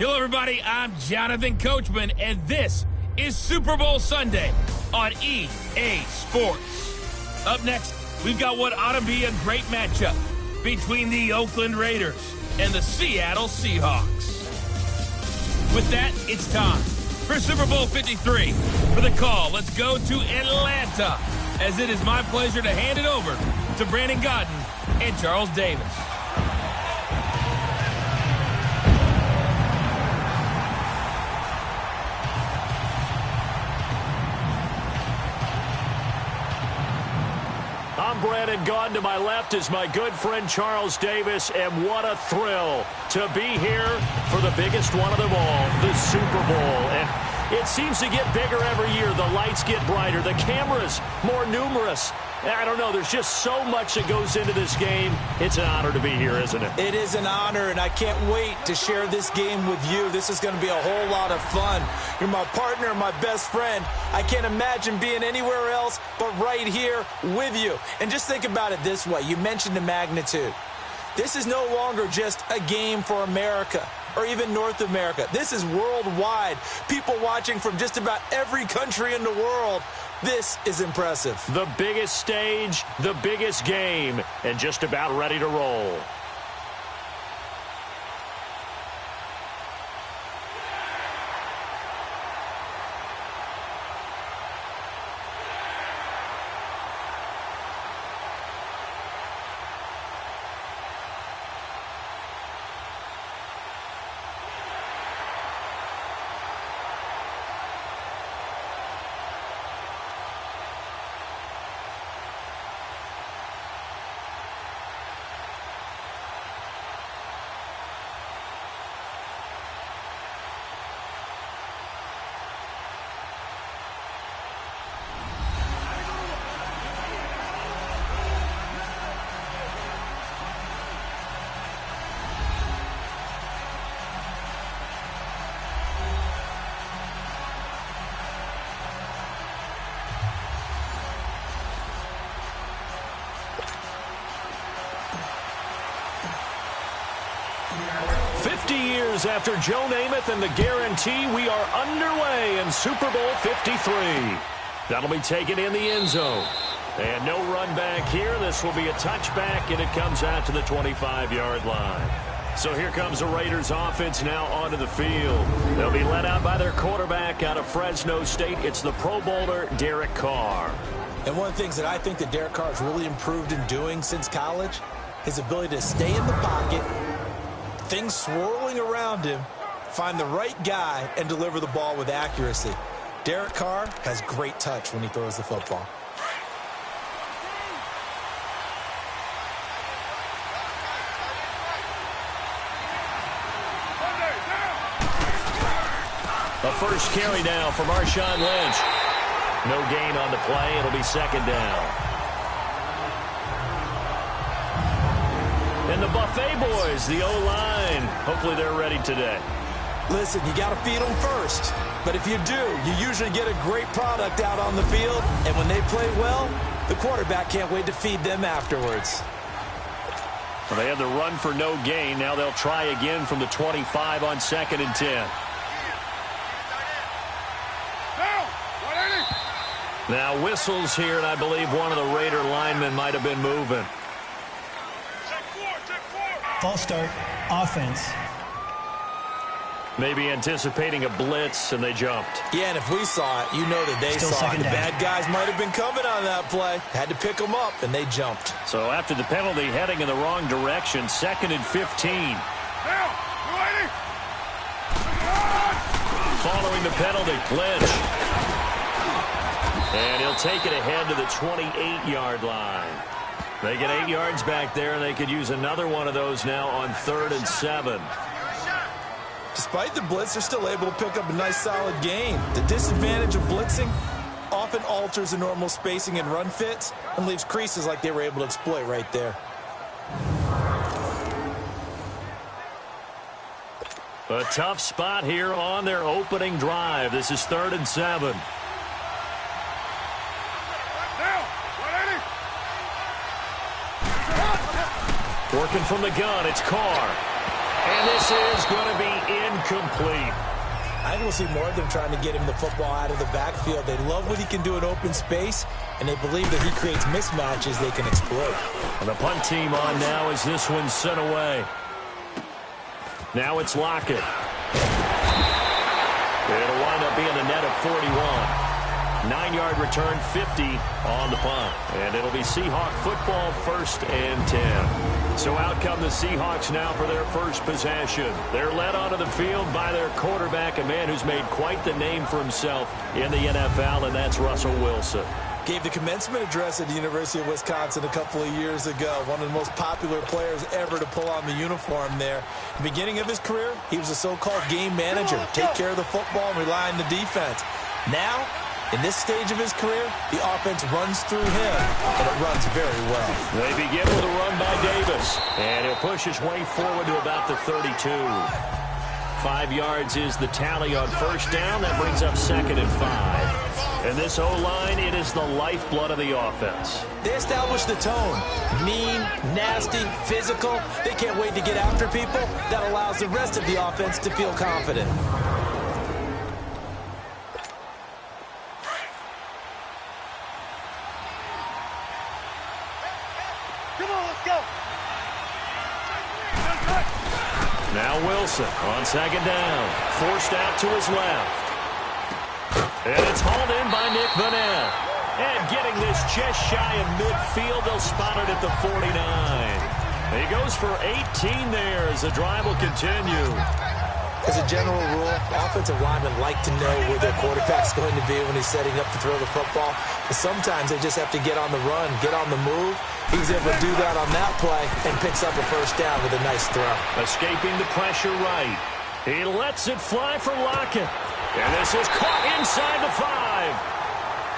Hello, everybody. I'm Jonathan Coachman, and this is Super Bowl Sunday on EA Sports. Up next, we've got what ought to be a great matchup between the Oakland Raiders and the Seattle Seahawks. With that, it's time for Super Bowl 53. For the call, let's go to Atlanta, as it is my pleasure to hand it over to Brandon Godden and Charles Davis. I'm Brandon Godden. To my left is my good friend Charles Davis, and what a thrill to be here for the biggest one of them all, the Super Bowl. And it seems to get bigger every year. The lights get brighter, the cameras more numerous. I don't know, there's just so much that goes into this game. It's an honor to be here, isn't it? It is an honor, and I can't wait to share this game with you. This is going to be a whole lot of fun. You're my partner, my best friend. I can't imagine being anywhere else but right here with you. And just think about it this way. You mentioned the magnitude. This is no longer just a game for America or even North America. This is worldwide. People watching from just about every country in the world. This is impressive. The biggest stage, the biggest game, and just about ready to roll. After Joe Namath and the guarantee, we are underway in Super Bowl 53. That'll be taken in the end zone. And no run back here. This will be a touchback, and it comes out to the 25-yard line. So here comes the Raiders offense now onto the field. They'll be led out by their quarterback out of Fresno State. It's the Pro Bowler, Derek Carr. And one of the things that I think that Derek Carr has really improved in doing since college, his ability to stay in the pocket, things swirling around him, find the right guy, and deliver the ball with accuracy. Derek Carr has great touch when he throws the football. A first carry now for Marshawn Lynch. No gain on the play. It'll be second down. And the Buffet boys, the O-line, hopefully they're ready today. Listen, you got to feed them first. But if you do, you usually get a great product out on the field. And when they play well, the quarterback can't wait to feed them afterwards. Well, they had the run for no gain. Now they'll try again from the 25 on 2nd and 10. Now whistles here, and I believe one of the Raider linemen might have been moving. False start, offense. Maybe anticipating a blitz, and they jumped. Yeah, and if we saw it, you know that they saw it. The bad guys might have been coming on that play. Had to pick them up, and they jumped. So after the penalty, heading in the wrong direction, 2nd and 15. Following the penalty, Lynch. And he'll take it ahead to the 28-yard line. They get 8 yards back there, and they could use another one of those now on 3rd and 7. Despite the blitz, they're still able to pick up a nice, solid gain. The disadvantage of blitzing often alters the normal spacing and run fits and leaves creases like they were able to exploit right there. A tough spot here on their opening drive. This is 3rd and 7. Working from the gun, it's Carr. And this is going to be incomplete. I think we'll see more of them trying to get him the football out of the backfield. They love what he can do in open space, and they believe that he creates mismatches they can exploit. And the punt team on now as this one's sent away. Now it's Lockett. It'll wind up being a net of 41. 9-yard return, 50 on the punt. And it'll be Seahawk football, 1st and 10. So out come the Seahawks now for their first possession. They're led onto the field by their quarterback, a man who's made quite the name for himself in the NFL, and that's Russell Wilson. Gave the commencement address at the University of Wisconsin a couple of years ago. One of the most popular players ever to pull on the uniform there. The beginning of his career, he was a so-called game manager. Take care of the football and rely on the defense. Now, in this stage of his career, the offense runs through him, and it runs very well. They begin with a run by Davis, and he'll push his way forward to about the 32. 5 yards is the tally on first down. That brings up 2nd and 5. And this O-line, it is the lifeblood of the offense. They establish the tone. Mean, nasty, physical. They can't wait to get after people. That allows the rest of the offense to feel confident. Now Wilson on 2nd down. Forced out to his left. And it's hauled in by Nick Vanette. And getting this just shy of midfield, they'll spot it at the 49. He goes for 18 there as the drive will continue. As a general rule, offensive linemen like to know where their quarterback's going to be when he's setting up to throw the football. But sometimes they just have to get on the run, get on the move. He's able to do that on that play and picks up a first down with a nice throw. Escaping the pressure right. He lets it fly for Lockett. And this is caught inside the 5.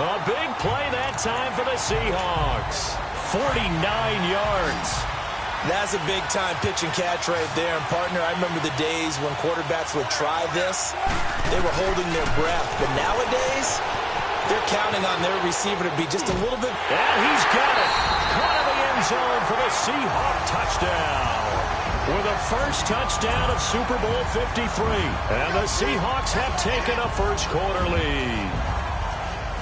A big play that time for the Seahawks. 49 yards. That's a big-time pitch and catch right there. And, partner, I remember the days when quarterbacks would try this. They were holding their breath. But nowadays, they're counting on their receiver to be just a little bit. And he's got it. Caught in the end zone for the Seahawk touchdown. With a first touchdown of Super Bowl 53. And the Seahawks have taken a first-quarter lead.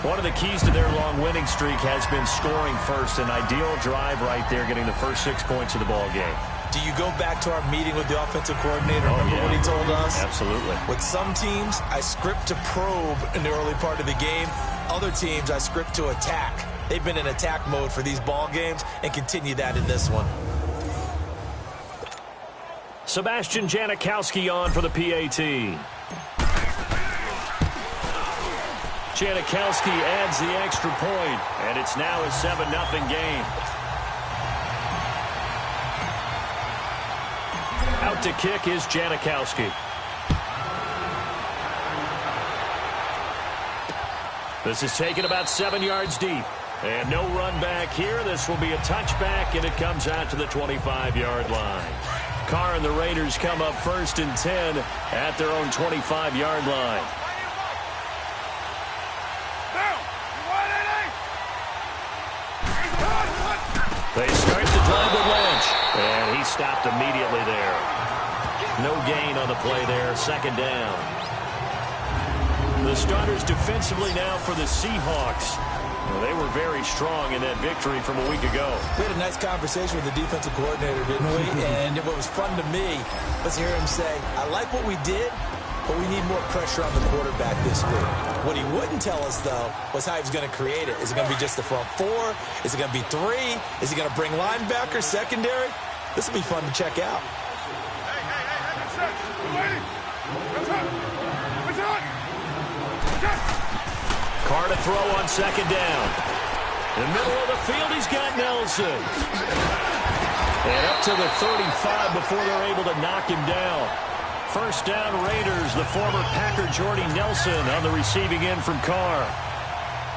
One of the keys to their long winning streak has been scoring first. An ideal drive right there, getting the first 6 points of the ball game. Do you go back to our meeting with the offensive coordinator? Remember what he told us? Absolutely. With some teams, I script to probe in the early part of the game. Other teams, I script to attack. They've been in attack mode for these ball games and continue that in this one. Sebastian Janikowski on for the PAT. Janikowski adds the extra point, and it's now a 7-0 game. Out to kick is Janikowski. This is taken about 7 yards deep. And no run back here. This will be a touchback, and it comes out to the 25-yard line. Carr and the Raiders come up 1st and 10 at their own 25-yard line. They start the drive with Lynch, and he stopped immediately there. No gain on the play there, 2nd down. The starters defensively now for the Seahawks. Well, they were very strong in that victory from a week ago. We had a nice conversation with the defensive coordinator, didn't we? And what was fun to me was hear him say, I like what we did, but we need more pressure on the quarterback this week. What he wouldn't tell us, though, was how he was going to create it. Is it going to be just the front 4? Is it going to be 3? Is he going to bring linebackers, secondary? This will be fun to check out. Carr to throw on 2nd down. In the middle of the field, he's got Nelson. And up to the 35 before they're able to knock him down. First down, Raiders. The former Packer Jordy Nelson on the receiving end from Carr.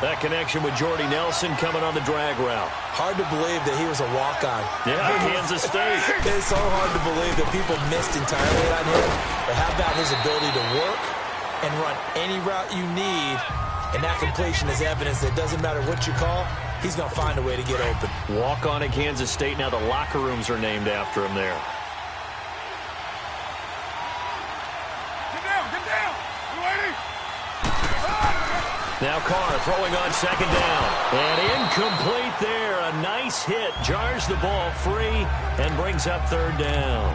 That connection with Jordy Nelson coming on the drag route. Hard to believe that he was a walk-on. Yeah, Kansas State. It's so hard to believe that people missed entirely on him. But how about his ability to work and run any route you need? And that completion is evidence that it doesn't matter what you call, he's going to find a way to get open. Walk on at Kansas State. Now the locker rooms are named after him there. Now Carr throwing on second down. And incomplete there. A nice hit. Jars the ball free and brings up third down.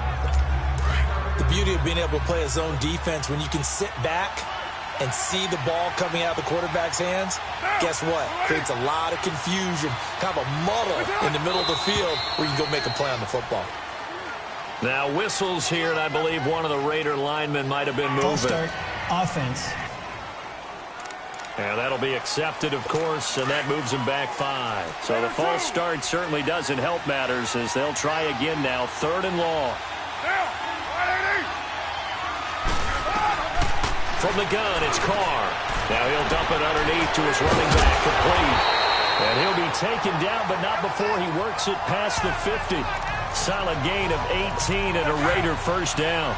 The beauty of being able to play a zone defense when you can sit back and see the ball coming out of the quarterback's hands, guess what? Creates a lot of confusion, kind of a muddle in the middle of the field where you can go make a play on the football. Now whistles here, and I believe one of the Raider linemen might have been moving. False start, offense. And that'll be accepted, of course, and that moves him back 5. So the false start certainly doesn't help matters as they'll try again now, 3rd and long. From the gun, it's Carr. Now he'll dump it underneath to his running back, complete. And he'll be taken down, but not before he works it past the 50. Solid gain of 18 and a Raider first down.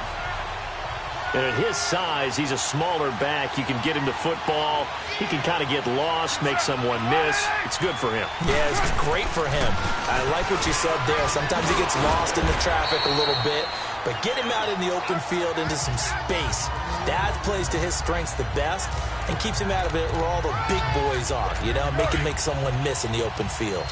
And at his size, he's a smaller back. You can get him to football. He can kind of get lost, make someone miss. It's good for him. Yeah, it's great for him. I like what you said there. Sometimes he gets lost in the traffic a little bit, but get him out in the open field into some space. That plays to his strengths the best and keeps him out of it where all the big boys are, you know, make someone miss in the open field.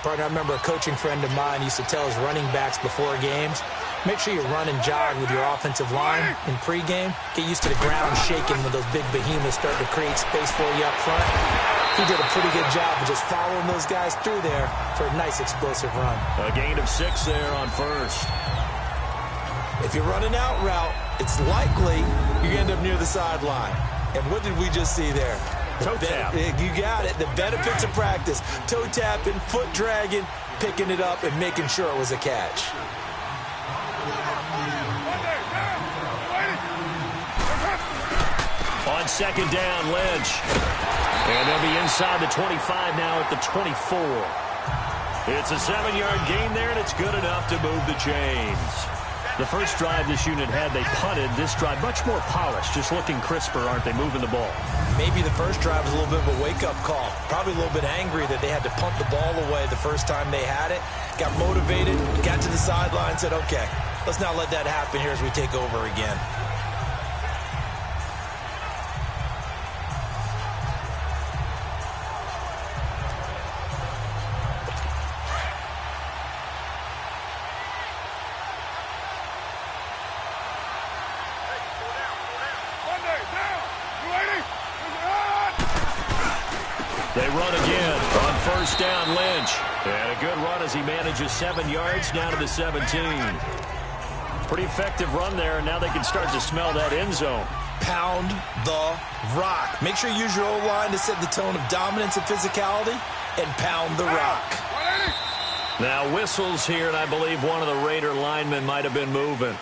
Partner, I remember a coaching friend of mine used to tell his running backs before games, make sure you run and jog with your offensive line in pregame. Get used to the ground shaking when those big behemoths start to create space for you up front. He did a pretty good job of just following those guys through there for a nice explosive run. A gain of 6 there on first. If you're running out route, it's likely you end up near the sideline. And what did we just see there? Toe tap. You got it. The benefits of practice. Toe tapping, foot dragging, picking it up, and making sure it was a catch. On second down, Lynch. And they'll be inside the 25 now at the 24. It's a 7-yard gain there, and it's good enough to move the chains. The first drive this unit had, they punted. This drive, much more polished, just looking crisper, aren't they, moving the ball? Maybe the first drive was a little bit of a wake-up call. Probably a little bit angry that they had to punt the ball away the first time they had it. Got motivated, got to the sideline, said, okay, let's not let that happen here as we take over again. They run again on first down, Lynch. And a good run as he manages 7 yards down to the 17. Pretty effective run there, and now they can start to smell that end zone. Pound the rock. Make sure you use your O-line to set the tone of dominance and physicality, and pound the rock. Now whistles here, and I believe one of the Raider linemen might have been moving.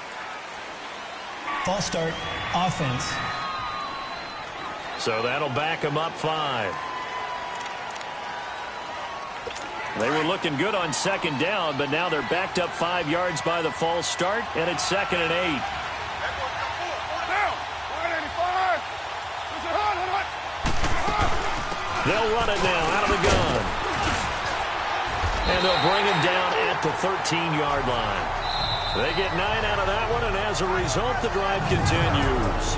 False start, offense. So that'll back him up 5. They were looking good on second down, but now they're backed up 5 yards by the false start, and it's 2nd and 8. They'll run it now out of the gun. And they'll bring him down at the 13-yard line. They get 9 out of that one, and as a result, the drive continues.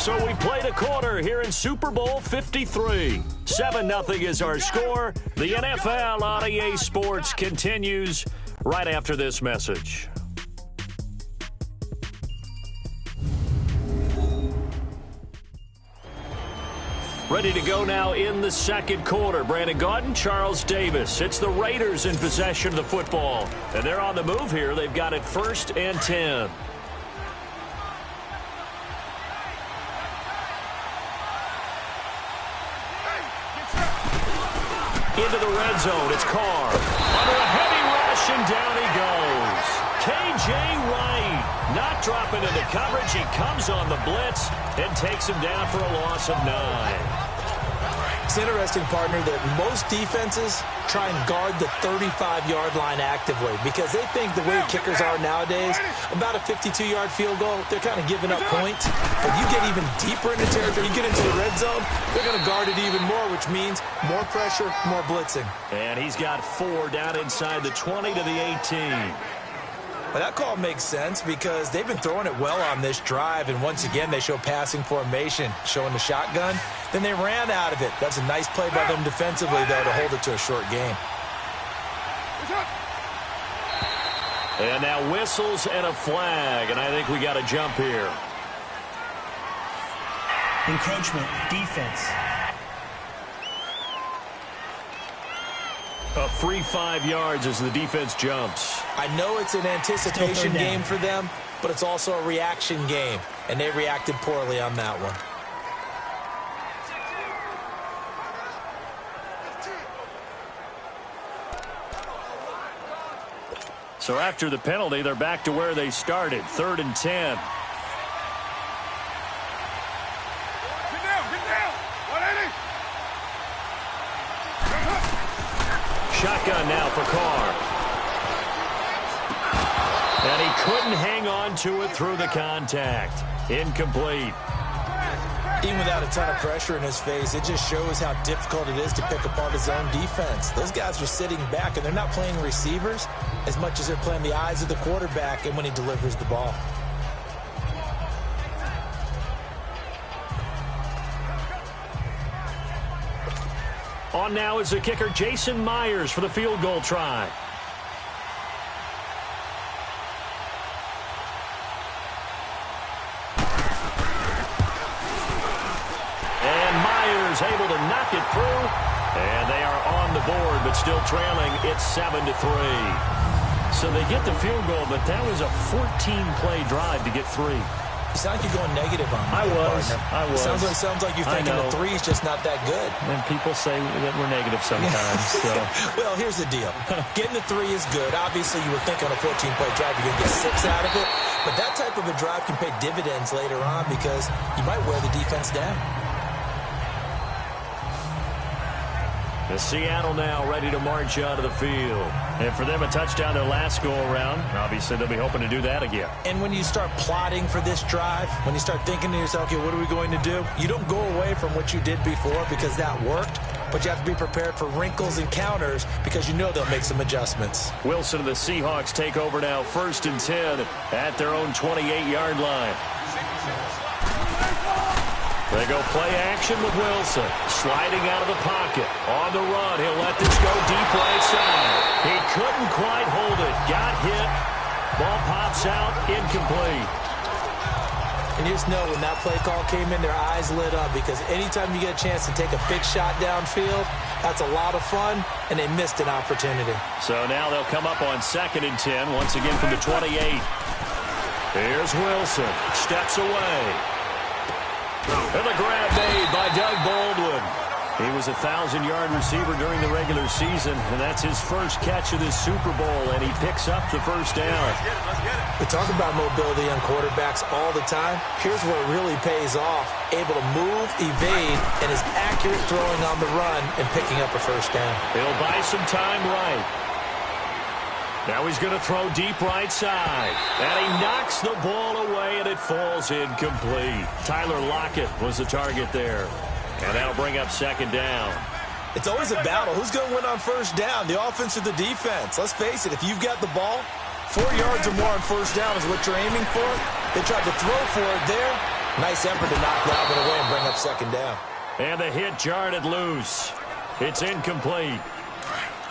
So we played a quarter here in Super Bowl 53. 7-0 is our score. The NFL on EA Sports continues right after this message. Ready to go now in the second quarter. Brandon Gaudin, Charles Davis. It's the Raiders in possession of the football. And they're on the move here. They've got it 1st and 10. Into the red zone. It's Carr. Under a heavy rush, and down he goes. K.J. Wright not dropping into coverage. He comes on the blitz and takes him down for a loss of 9. It's interesting, partner, that most defenses try and guard the 35-yard line actively because they think the way kickers are nowadays, about a 52-yard field goal, they're kind of giving up points. But you get even deeper into territory, you get into the red zone, they're going to guard it even more, which means more pressure, more blitzing. And he's got 4 down inside the 20 to the 18. Well, that call makes sense because they've been throwing it well on this drive, and once again, they show passing formation, showing the shotgun. then they ran out of it. That's a nice play by them defensively, though, to hold it to a short game. And now whistles and a flag, and I think we got a jump here. Encroachment, defense. A free 5 yards as the defense jumps. I know it's an anticipation game for them, but it's also a reaction game, and they reacted poorly on that one. So after the penalty, they're back to where they started, 3rd and 10. Get down, 180. Shotgun now for Carr. And he couldn't hang on to it through the contact. Incomplete. Even without a ton of pressure in his face, it just shows how difficult it is to pick apart his own defense. Those guys are sitting back, and they're not playing receivers as much as they're playing the eyes of the quarterback and when he delivers the ball. On now is the kicker, Jason Myers, for the field goal try. Able to knock it through, and they are on the board, but still trailing. It's 7-3. So they get the field goal, but that was a 14-play drive to get 3. You sound like you're going negative on me. I was. Sounds like you're thinking the 3 is just not that good. And people say that we're negative sometimes. So. Well, here's the deal. Getting the 3 is good. Obviously, you would think on a 14-play drive you're going to get 6 out of it, but that type of a drive can pay dividends later on because you might wear the defense down. The Seattle now ready to march out of the field. And for them, a touchdown their last go-around. Obviously, they'll be hoping to do that again. And when you start plotting for this drive, when you start thinking to yourself, okay, what are we going to do? You don't go away from what you did before because that worked, but you have to be prepared for wrinkles and counters because you know they'll make some adjustments. Wilson and the Seahawks take over now, 1st and 10 at their own 28-yard line. They go play action with Wilson. Sliding out of the pocket. On the run. He'll let this go deep right side. He couldn't quite hold it. Got hit. Ball pops out. Incomplete. And you just know when that play call came in, their eyes lit up because anytime you get a chance to take a big shot downfield, that's a lot of fun, and they missed an opportunity. So now they'll come up on 2nd and 10, once again from the 28. Here's Wilson. Steps away. And the grab made by Doug Baldwin. He was a 1,000-yard receiver during the regular season, and that's his first catch of this Super Bowl, and he picks up the first down. We talk about mobility on quarterbacks all the time. Here's where it really pays off. Able to move, evade, and is accurate throwing on the run and picking up a first down. He'll buy some time right. Now he's going to throw deep right side. And he knocks the ball away, and it falls incomplete. Tyler Lockett was the target there. And that'll bring up 2nd down. It's always a battle. Who's going to win on first down, the offense or the defense? Let's face it, if you've got the ball, 4 yards or more on first down is what you're aiming for. They tried to throw for it there. Nice effort to knock Galvin away and bring up 2nd down. And the hit jarred it loose. It's incomplete.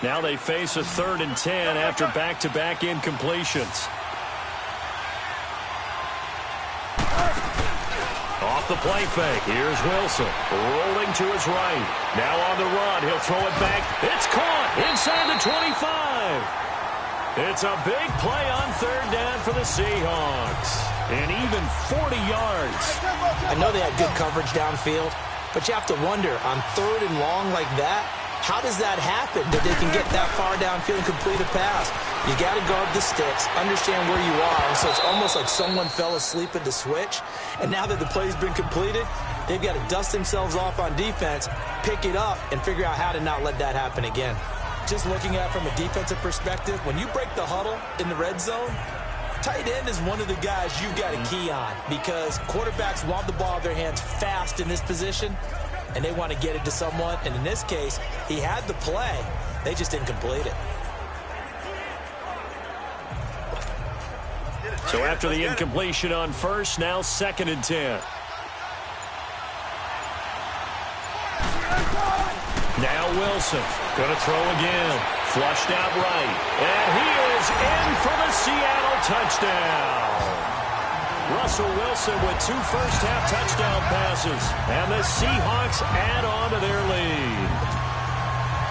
Now they face a 3rd and 10 after back-to-back incompletions. Off the play fake. Here's Wilson. Rolling to his right. Now on the run. He'll throw it back. It's caught inside the 25. It's a big play on 3rd down for the Seahawks. And even 40 yards. I know they had good coverage downfield, but you have to wonder, on 3rd and long like that, how does that happen, that they can get that far downfield and complete a pass? You got to guard the sticks, understand where you are. So it's almost like someone fell asleep at the switch. And now that the play's been completed, they've got to dust themselves off on defense, pick it up, and figure out how to not let that happen again. Just looking at it from a defensive perspective, when you break the huddle in the red zone, tight end is one of the guys you've got to key on because quarterbacks want the ball in their hands fast in this position, and they want to get it to someone. And in this case, he had the play. They just didn't complete it. So after the incompletion on first, now 2nd and 10. Nelson. Going to throw again. Flushed out right. And he is in for the Seattle touchdown. Russell Wilson with 2 first-half touchdown passes. And the Seahawks add on to their lead.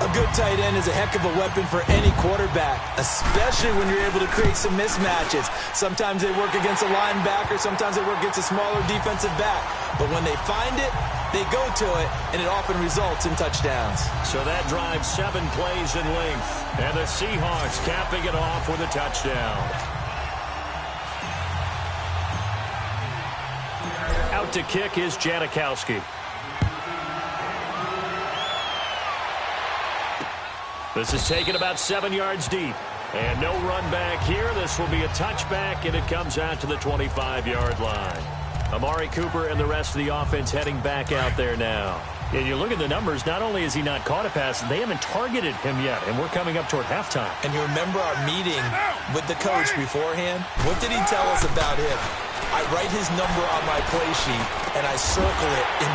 A good tight end is a heck of a weapon for any quarterback, especially when you're able to create some mismatches. Sometimes they work against a linebacker, sometimes they work against a smaller defensive back. But when they find it, they go to it, and it often results in touchdowns. So that drives 7 plays in length, and the Seahawks capping it off with a touchdown. Out to kick is Janikowski. This is taken about 7 yards deep. And no run back here. This will be a touchback, and it comes out to the 25-yard line. Amari Cooper and the rest of the offense heading back out there now. And you look at the numbers, not only has he not caught a pass, they haven't targeted him yet, and we're coming up toward halftime. And you remember our meeting with the coach beforehand? What did he tell us about him? I write his number on my play sheet, and I circle it in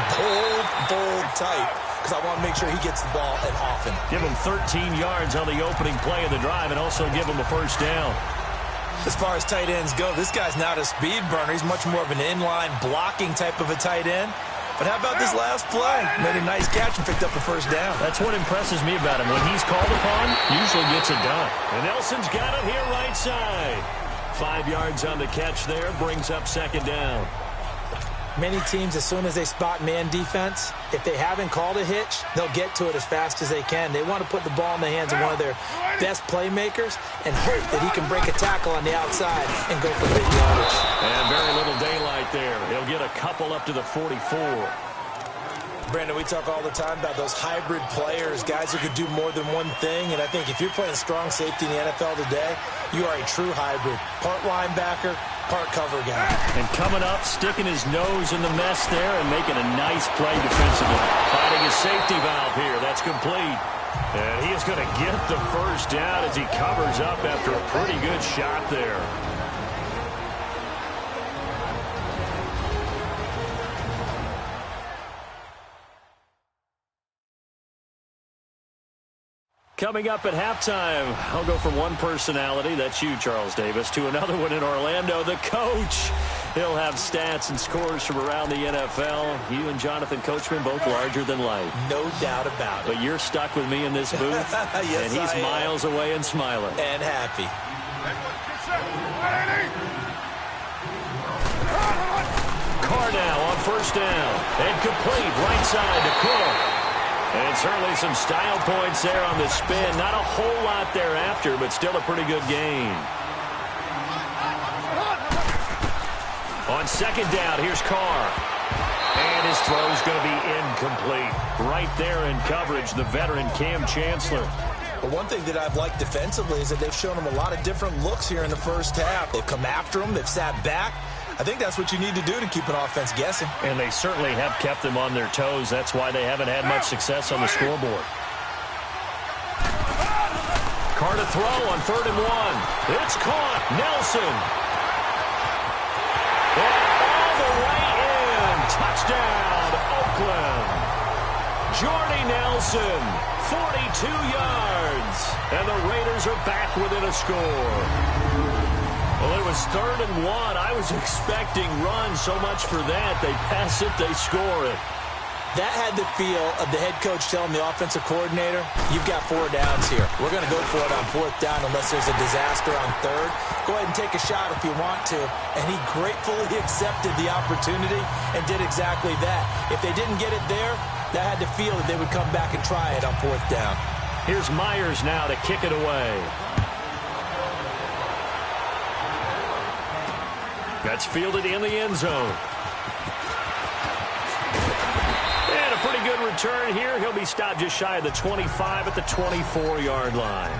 bold type, because I want to make sure he gets the ball and often. Give him 13 yards on the opening play of the drive and also give him a first down. As far as tight ends go, this guy's not a speed burner. He's much more of an inline blocking type of a tight end. But how about this last play? Made a nice catch and picked up a first down. That's what impresses me about him. When he's called upon, usually gets it done. And Nelson's got it here right side. 5 yards on the catch there, brings up second down. Many teams, as soon as they spot man defense, if they haven't called a hitch, they'll get to it as fast as they can. They want to put the ball in the hands of one of their best playmakers and hope that he can break a tackle on the outside and go for big yardage. And very little daylight there. He'll get a couple up to the 44. Brandon, we talk all the time about those hybrid players, guys who could do more than one thing. And I think if you're playing strong safety in the NFL today, you are a true hybrid. Part linebacker, part cover guy. And coming up, sticking his nose in the mess there and making a nice play defensively. Finding his safety valve here. That's complete. And he is going to get the first down as he covers up after a pretty good shot there. Coming up at halftime, I'll go from one personality, that's you, Charles Davis, to another one in Orlando, the coach. He'll have stats and scores from around the NFL. You and Jonathan Coachman, both larger than life. No doubt about it. But you're stuck with me in this booth, yes, and he's miles away and smiling. And happy. Carr now on first down. And complete, right side to Cook. And certainly some style points there on the spin. Not a whole lot thereafter, but still a pretty good gain. On second down, here's Carr. And his throw's going to be incomplete. Right there in coverage, the veteran Cam Chancellor. But one thing that I've liked defensively is that they've shown him a lot of different looks here in the first half. They've come after him. They've sat back. I think that's what you need to do to keep an offense guessing. And they certainly have kept them on their toes. That's why they haven't had much success on the scoreboard. Carr to throw on 3rd and 1. It's caught. Nelson. And all the way in. Touchdown, Oakland. Jordy Nelson, 42 yards. And the Raiders are back within a score. Well, it was 3rd and 1. I was expecting runs, so much for that. They pass it, they score it. That had the feel of the head coach telling the offensive coordinator, you've got 4 downs here. We're going to go for it on 4th down unless there's a disaster on 3rd. Go ahead and take a shot if you want to. And he gratefully accepted the opportunity and did exactly that. If they didn't get it there, that had the feel that they would come back and try it on 4th down. Here's Myers now to kick it away. That's fielded in the end zone. And a pretty good return here. He'll be stopped just shy of the 25 at the 24-yard line.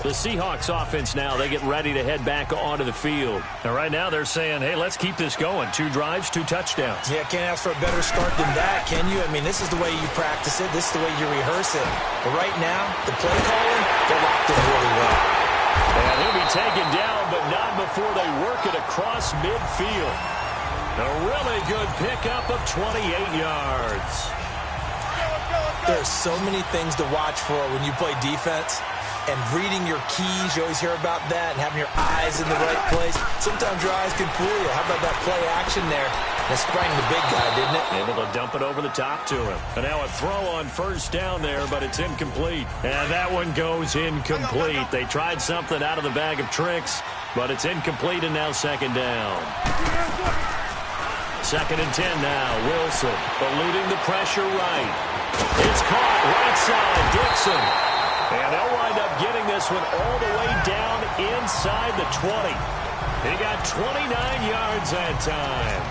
The Seahawks offense now, they get ready to head back onto the field. And right now they're saying, hey, let's keep this going. 2 drives, 2 touchdowns. Yeah, can't ask for a better start than that, can you? I mean, this is the way you practice it. This is the way you rehearse it. But right now, the play calling, they're locked in really well. And he'll be taken down, but not before they work it across midfield. A really good pickup of 28 yards. There are so many things to watch for when you play defense. And reading your keys, you always hear about that, and having your eyes in the right place. Sometimes your eyes can fool you. How about that play action there? That sprang the big guy, didn't it? Able to dump it over the top to him. And now a throw on first down there, but it's incomplete. And that one goes incomplete. They tried something out of the bag of tricks, but it's incomplete, and now second down. 2nd and 10 now. Wilson eluding the pressure right. It's caught right side. Dixon. And they'll wind up getting this one all the way down inside the 20. He got 29 yards that time.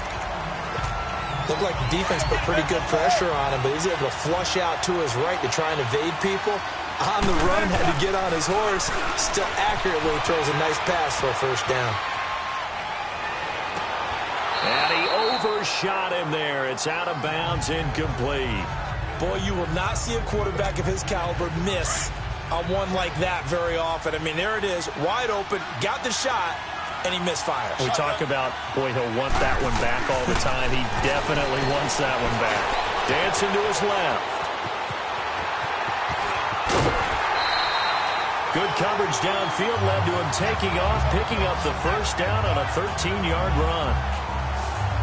Looked like the defense put pretty good pressure on him, but he's able to flush out to his right to try and evade people. On the run, had to get on his horse. Still accurately throws a nice pass for a first down. And he overshot him there. It's out of bounds, incomplete. Boy, you will not see a quarterback of his caliber miss on one like that very often. I mean, there it is, wide open, got the shot, and he misfires. We talk about, boy, he'll want that one back all the time. He definitely wants that one back. Dancing to his left. Good coverage downfield led to him taking off, picking up the first down on a 13-yard run.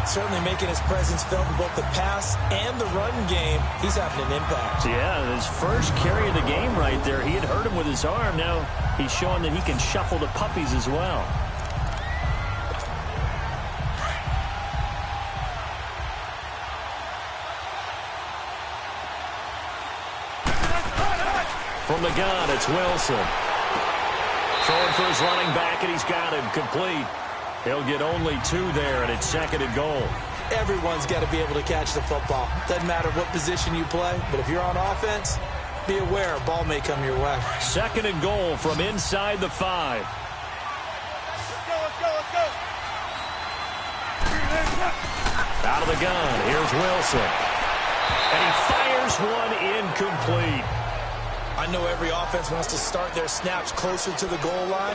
Certainly making his presence felt in both the pass and the run game. He's having an impact. Yeah, his first carry of the game right there. He had hurt him with his arm. Now he's showing that he can shuffle the puppies as well. From the gun, it's Wilson. Throwing for his running back, and he's got him complete. He'll get only 2 there, and it's 2nd and goal. Everyone's got to be able to catch the football. Doesn't matter what position you play, but if you're on offense, be aware a ball may come your way. 2nd and goal from inside the 5. Let's go, let's go. Out of the gun, here's Wilson. And he fires one incomplete. I know every offense wants to start their snaps closer to the goal line,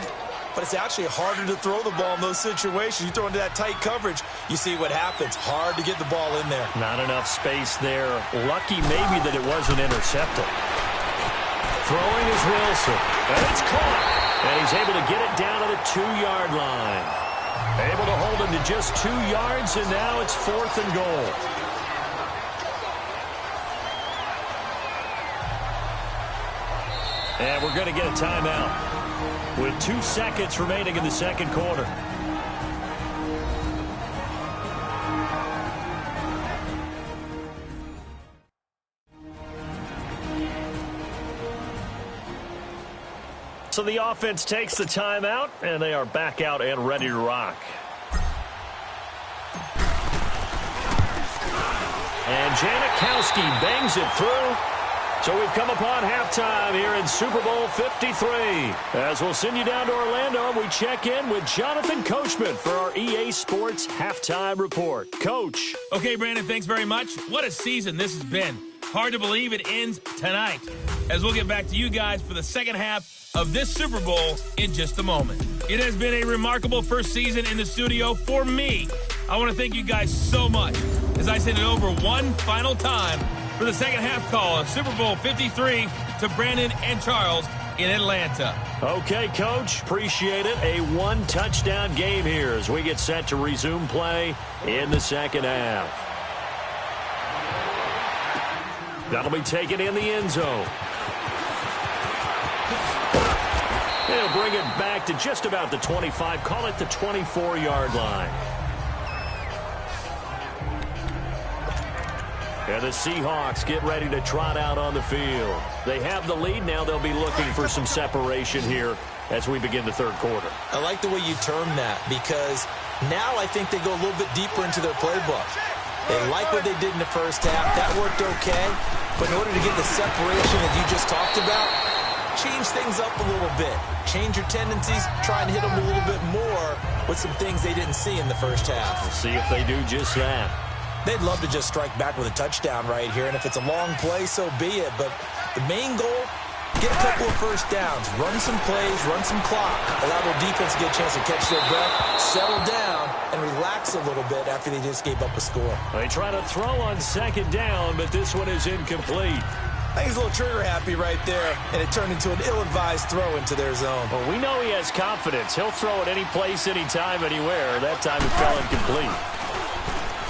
but it's actually harder to throw the ball in those situations. You throw into that tight coverage, you see what happens. Hard to get the ball in there. Not enough space there. Lucky maybe that it wasn't intercepted. Throwing is Wilson. And it's caught. And he's able to get it down to the 2-yard line. Able to hold him to just 2 yards, and now it's 4th and goal. And we're going to get a timeout with 2 seconds remaining in the second quarter. So the offense takes the timeout, and they are back out and ready to rock. And Janikowski bangs it through. So we've come upon halftime here in Super Bowl 53. As we'll send you down to Orlando, and we check in with Jonathan Coachman for our EA Sports Halftime Report. Coach. Okay, Brandon, thanks very much. What a season this has been. Hard to believe it ends tonight. As we'll get back to you guys for the second half of this Super Bowl in just a moment. It has been a remarkable first season in the studio for me. I want to thank you guys so much as I send it over one final time for the second half call of Super Bowl 53 to Brandon and Charles in Atlanta. Okay, Coach. Appreciate it. A 1-touchdown game here as we get set to resume play in the second half. That'll be taken in the end zone. They'll bring it back to just about the 25. Call it the 24-yard line. And the Seahawks get ready to trot out on the field. They have the lead. Now they'll be looking for some separation here as we begin the third quarter. I like the way you term that because now I think they go a little bit deeper into their playbook. They like what they did in the first half. That worked okay. But in order to get the separation that you just talked about, change things up a little bit. Change your tendencies. Try and hit them a little bit more with some things they didn't see in the first half. We'll see if they do just that. They'd love to just strike back with a touchdown right here, and if it's a long play, so be it. But the main goal, get a couple of first downs, run some plays, run some clock, allow their defense to get a chance to catch their breath, settle down, and relax a little bit after they just gave up a score. They try to throw on second down, but this one is incomplete. I think he's a little trigger happy right there, and it turned into an ill-advised throw into their zone. Well, we know he has confidence. He'll throw it any place, anytime, anywhere. That time it fell incomplete.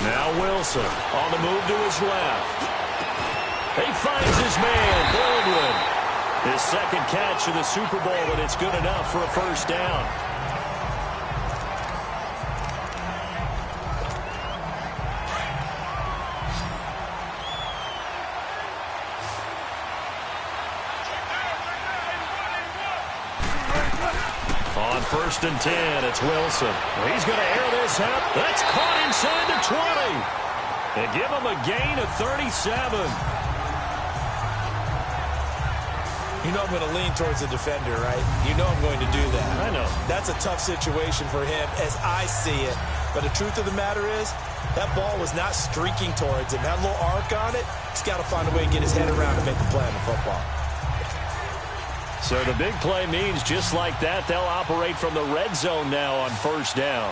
Now Wilson on the move to his left. He finds his man, Baldwin. His second catch of the Super Bowl, and it's good enough for a first down. On 1st and 10, it's Wilson. He's going to air this out. That's caught inside the 20. And give him a gain of 37. You know I'm going to lean towards the defender, right? You know I'm going to do that. I know. That's a tough situation for him as I see it. But the truth of the matter is, that ball was not streaking towards him. That little arc on it, he's got to find a way to get his head around and make the play on the football. So the big play means just like that, they'll operate from the red zone now on 1st down.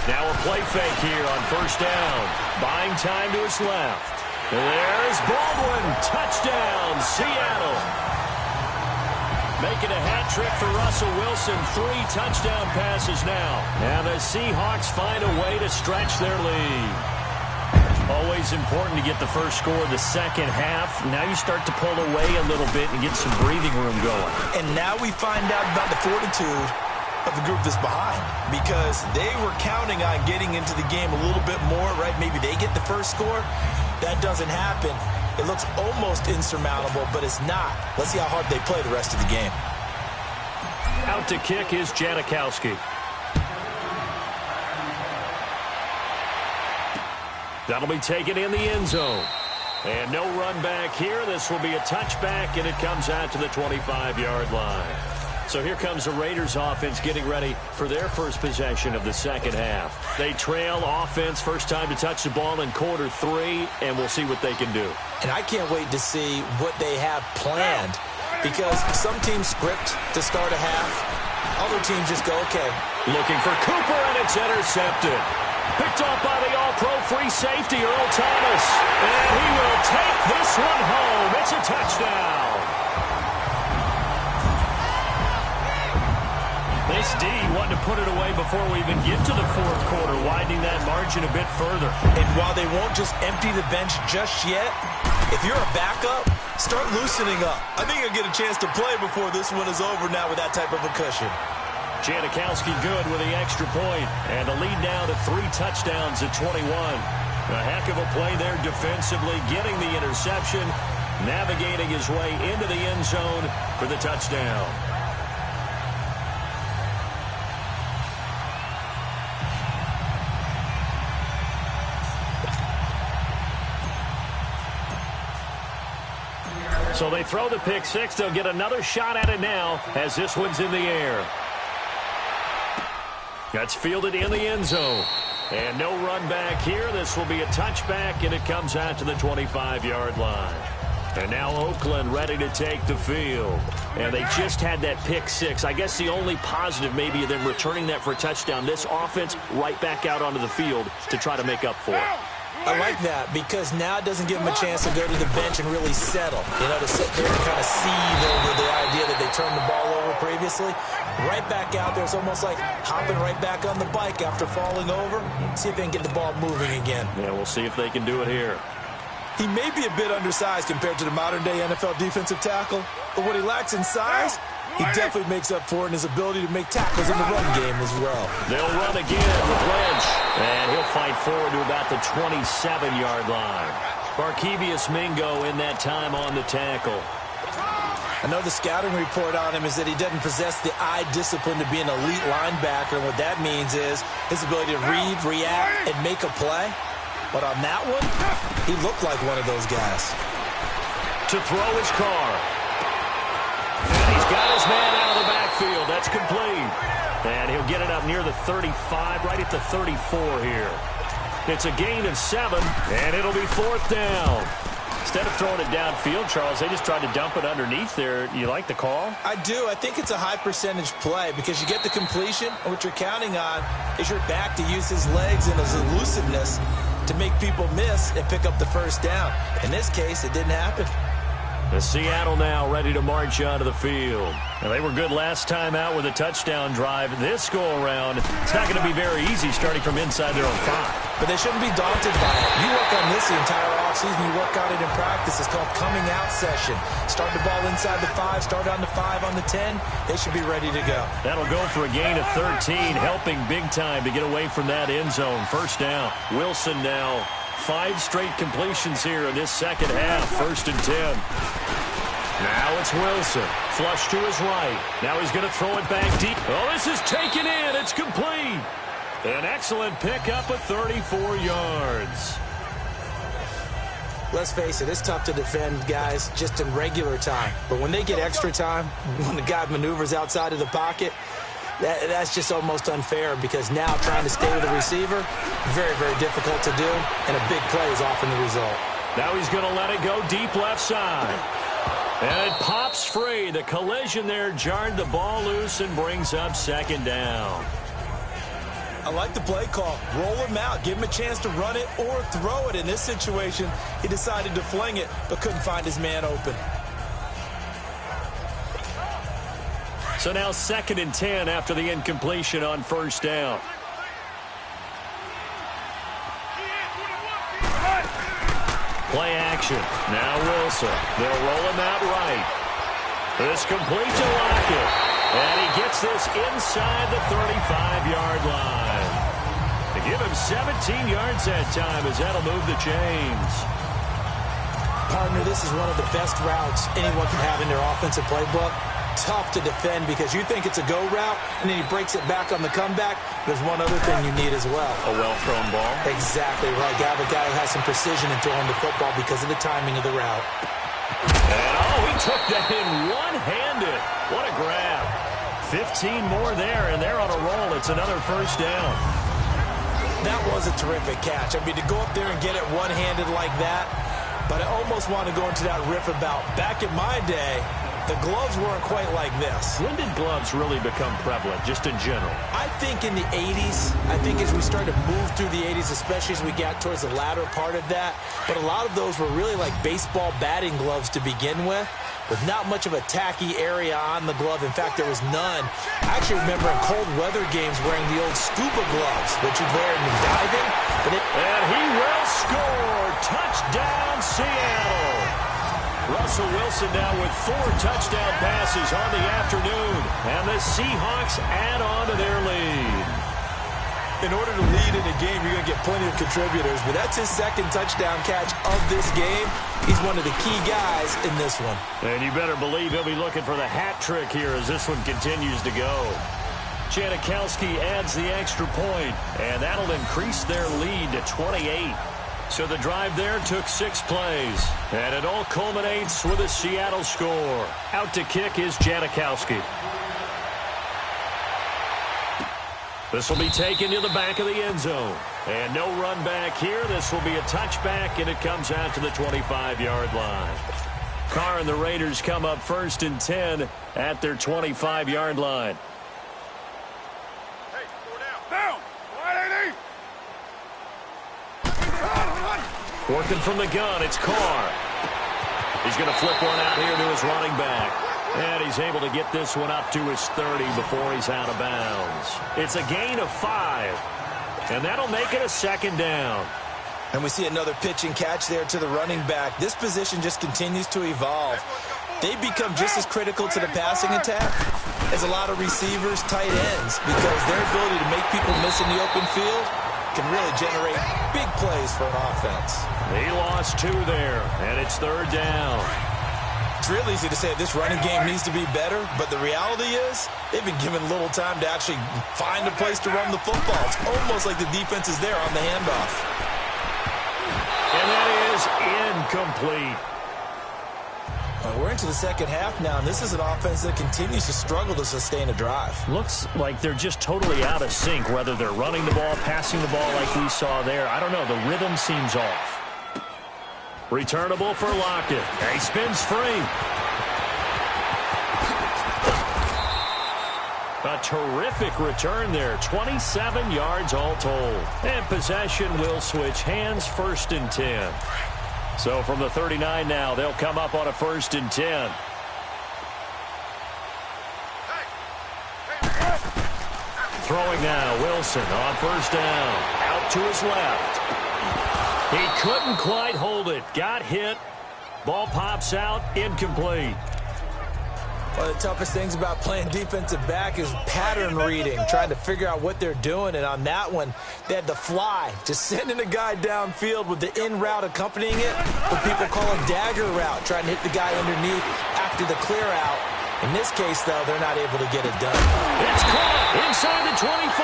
Now a play fake here on 1st down. Buying time to his left. There's Baldwin. Touchdown, Seattle. Making a hat trick for Russell Wilson. 3 touchdown passes now. And the Seahawks find a way to stretch their lead. Always important to get the first score of the second half. Now you start to pull away a little bit and get some breathing room going. And now we find out about the fortitude of the group that's behind, because they were counting on getting into the game a little bit more, right? Maybe they get the first score. That doesn't happen. It looks almost insurmountable, but it's not. Let's see how hard they play the rest of the game. Out to kick is Janikowski. That'll be taken in the end zone. And no run back here. This will be a touchback, and it comes out to the 25-yard line. So here comes the Raiders offense getting ready for their first possession of the second half. They trail offense, first time to touch the ball in quarter 3, and we'll see what they can do. And I can't wait to see what they have planned, because some teams script to start a half. Other teams just go, okay. Looking for Cooper, and it's intercepted. Picked off by the all-pro free safety, Earl Thomas. And he will take this one home. It's a touchdown. This D wanted to put it away before we even get to the fourth quarter, widening that margin a bit further. And while they won't just empty the bench just yet, if you're a backup, start loosening up. I think you'll get a chance to play before this one is over now with that type of a cushion. Janikowski good with the extra point, and the lead now to 3 touchdowns at 21. A heck of a play there defensively, getting the interception, navigating his way into the end zone for the touchdown. So they throw the pick 6. They'll get another shot at it now as this one's in the air. That's fielded in the end zone. And no run back here. This will be a touchback, and it comes out to the 25-yard line. And now Oakland ready to take the field. And they just had that pick 6. I guess the only positive maybe of them returning that for a touchdown. This offense right back out onto the field to try to make up for it. I like that, because now it doesn't give them a chance to go to the bench and really settle. You know, to sit there and kind of seethe over the idea that they turned the ball over previously. Right back out there. It's almost like hopping right back on the bike after falling over. See if they can get the ball moving again. Yeah, we'll see if they can do it here. He may be a bit undersized compared to the modern-day NFL defensive tackle, but what he lacks in size, he definitely makes up for it in his ability to make tackles in the run game as well. They'll run again with Lynch, and he'll fight forward to about the 27-yard line. Barkevius Mingo in that time on the tackle. I know the scouting report on him is that he doesn't possess the eye discipline to be an elite linebacker, and what that means is his ability to read, react, and make a play. But on that one, he looked like one of those guys. To throw his car. And he's got his man out of the backfield. That's complete. And he'll get it up near the 35, right at the 34 here. It's a gain of 7, and it'll be 4th down. Instead of throwing it downfield, Charles, they just tried to dump it underneath there. You like the call? I do. I think it's a high-percentage play because you get the completion, and what you're counting on is your back to use his legs and his elusiveness to make people miss and pick up the first down. In this case, it didn't happen. The Seattle now ready to march onto the field. And they were good last time out with a touchdown drive. This go-around, it's not going to be very easy starting from inside their own 5. But they shouldn't be daunted by it. You work on this the entire offseason. You work on it in practice. It's called coming out session. Start the ball inside the 5, start on the 5, on the 10. They should be ready to go. That'll go for a gain of 13, helping big time to get away from that end zone. First down. Wilson now 5 straight completions here in this second half. 1st and 10. Now it's Wilson. Flush to his right. Now he's going to throw it back deep. Oh, this is taken in. It's complete. An excellent pickup of 34 yards. Let's face it, it's tough to defend guys just in regular time. But when they get extra time, when the guy maneuvers outside of the pocket, that's just almost unfair, because now trying to stay with the receiver, very, very difficult to do, and a big play is often the result. Now he's going to let it go deep left side. And it pops free. The collision there jarred the ball loose and brings up 2nd down. I like the play call. Roll him out. Give him a chance to run it or throw it. In this situation, he decided to fling it, but couldn't find his man open. So now 2nd and 10 after the incompletion on 1st down. Play action. Now Wilson. They'll roll him out right. This complete to Lockett. And he gets this inside the 35-yard line. To give him 17 yards that time, as that'll move the chains. Partner, this is one of the best routes anyone can have in their offensive playbook. Tough to defend because you think it's a go route, and then he breaks it back on the comeback. There's one other thing you need as well. A well-thrown ball. Exactly right. You have a guy who has some precision in throwing the football because of the timing of the route. And, he took that in one-handed. What a grab. 15 more there, and they're on a roll. It's another 1st down. That was a terrific catch. I mean, to go up there and get it one-handed like that, but I almost want to go into that riff about back in my day, the gloves weren't quite like this. When did gloves really become prevalent, just in general? I think in the 80s. I think as we started to move through the 80s, especially as we got towards the latter part of that. But a lot of those were really like baseball batting gloves to begin with not much of a tacky area on the glove. In fact, there was none. I actually remember in cold weather games wearing the old scuba gloves that you'd wear in diving. And he will score. Touchdown, Seattle. Russell Wilson now with 4 touchdown passes on the afternoon. And the Seahawks add on to their lead. In order to lead in a game, you're going to get plenty of contributors. But that's his 2nd touchdown catch of this game. He's one of the key guys in this one. And you better believe he'll be looking for the hat trick here as this one continues to go. Janikowski adds the extra point, and that'll increase their lead to 28. So the drive there took 6 plays, and it all culminates with a Seattle score. Out to kick is Janikowski. This will be taken to the back of the end zone. And no run back here. This will be a touchback, and it comes out to the 25-yard line. Carr and the Raiders come up 1st and 10 at their 25-yard line. Hey, go down. Down. Working from the gun, it's Carr. He's going to flip one out here to his running back. And he's able to get this one up to his 30 before he's out of bounds. It's a gain of 5. And that'll make it a 2nd down. And we see another pitch and catch there to the running back. This position just continues to evolve. They become just as critical to the passing attack as a lot of receivers, tight ends, because their ability to make people miss in the open field can really generate big plays for an offense. He lost 2 there, and it's 3rd down. It's real easy to say this running game needs to be better, but the reality is they've been given little time to actually find a place to run the football. It's almost like the defense is there on the handoff. And that is incomplete. We're into the second half now, and this is an offense that continues to struggle to sustain a drive. Looks like they're just totally out of sync, whether they're running the ball, passing the ball like we saw there. I don't know. The rhythm seems off. Returnable for Lockett. He spins free. A terrific return there. 27 yards all told. And possession will switch hands, 1st and 10. So from the 39 now, they'll come up on a 1st and 10. Throwing now, Wilson on 1st down. Out to his left. He couldn't quite hold it. Got hit. Ball pops out, incomplete. One of the toughest things about playing defensive back is pattern reading, trying to figure out what they're doing. And on that one, they had the fly, just sending a guy downfield with the in route accompanying it, what people call a dagger route, trying to hit the guy underneath after the clear out. In this case, though, they're not able to get it done. It's caught inside the 25.